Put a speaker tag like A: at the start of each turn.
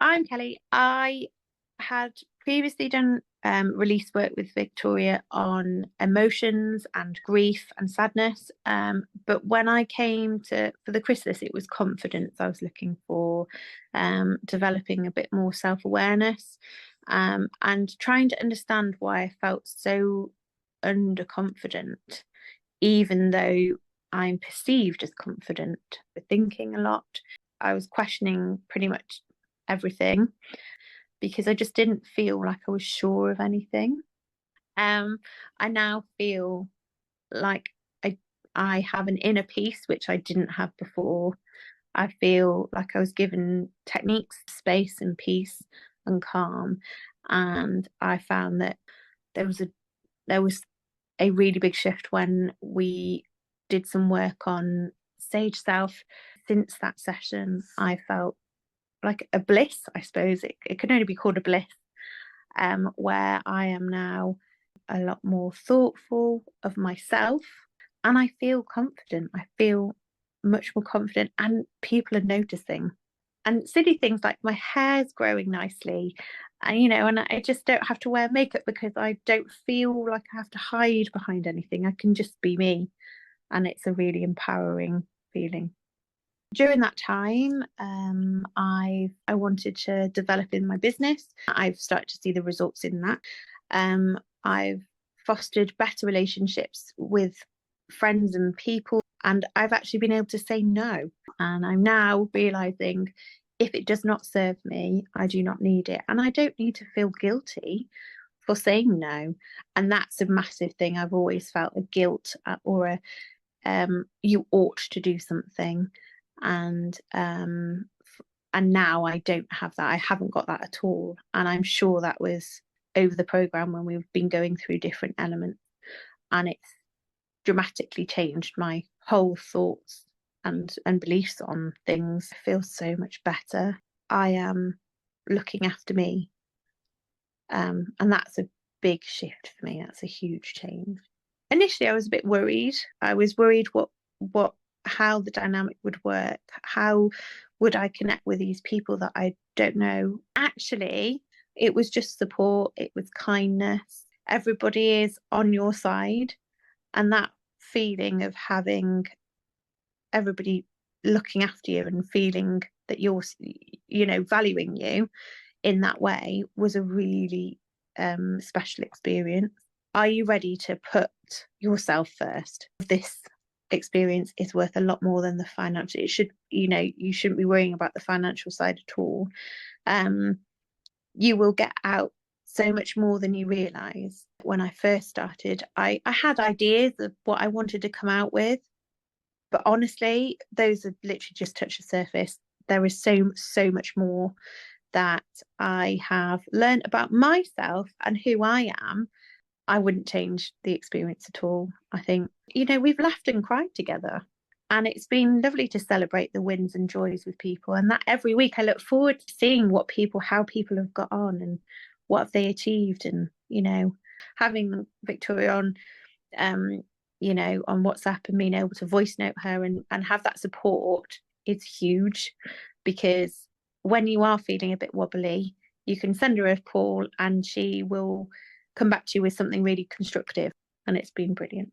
A: I'm Kelly. I had previously done release work with Victoria on emotions and grief and sadness. But when I came for the Chrysalis, it was confidence. I was looking for developing a bit more self-awareness and trying to understand why I felt so underconfident, even though I'm perceived as confident, for thinking a lot. I was questioning pretty much everything because I just didn't feel like I was sure of anything. I now feel like I have an inner peace which I didn't have before. I feel like I was given techniques, space and peace and calm. And I found that there was a really big shift when we did some work on Sage Self. Since that session, I felt like a bliss, I suppose. It can only be called a bliss, where I am now a lot more thoughtful of myself and I feel confident. I feel much more confident and people are noticing. And silly things like my hair's growing nicely, and I just don't have to wear makeup because I don't feel like I have to hide behind anything. I can just be me. And it's a really empowering feeling. During that time, I wanted to develop in my business. I've started to see the results in that. I've fostered better relationships with friends and people, and I've actually been able to say no. And I'm now realizing if it does not serve me, I do not need it. And I don't need to feel guilty for saying no. And that's a massive thing. I've always felt a guilt or you ought to do something. And now I don't have that. I haven't got that at all. And I'm sure that was over the program when we've been going through different elements, and it's dramatically changed my whole thoughts and beliefs on things. I feel so much better. I am looking after me, and that's a big shift for me. That's a huge change. Initially I was a bit worried. I was worried how the dynamic would work. How would I connect with these people that I don't know? Actually, it was just support. It was kindness. Everybody is on your side. And that feeling of having everybody looking after you and feeling that you're, valuing you in that way was a really special experience. Are you ready to put yourself first? This experience is worth a lot more than the financial. It should, you shouldn't be worrying about the financial side at all. You will get out so much more than you realize. When I first started, I had ideas of what I wanted to come out with, but honestly, those have literally just touched the surface. There is so much more that I have learned about myself and who I am. I wouldn't change the experience at all. I think, we've laughed and cried together, and it's been lovely to celebrate the wins and joys with people. And that every week I look forward to seeing how people have got on and what have they achieved. And, having Victoria on, on WhatsApp and being able to voice note her and have that support is huge, because when you are feeling a bit wobbly, you can send her a call and she will come back to you with something really constructive, and it's been brilliant.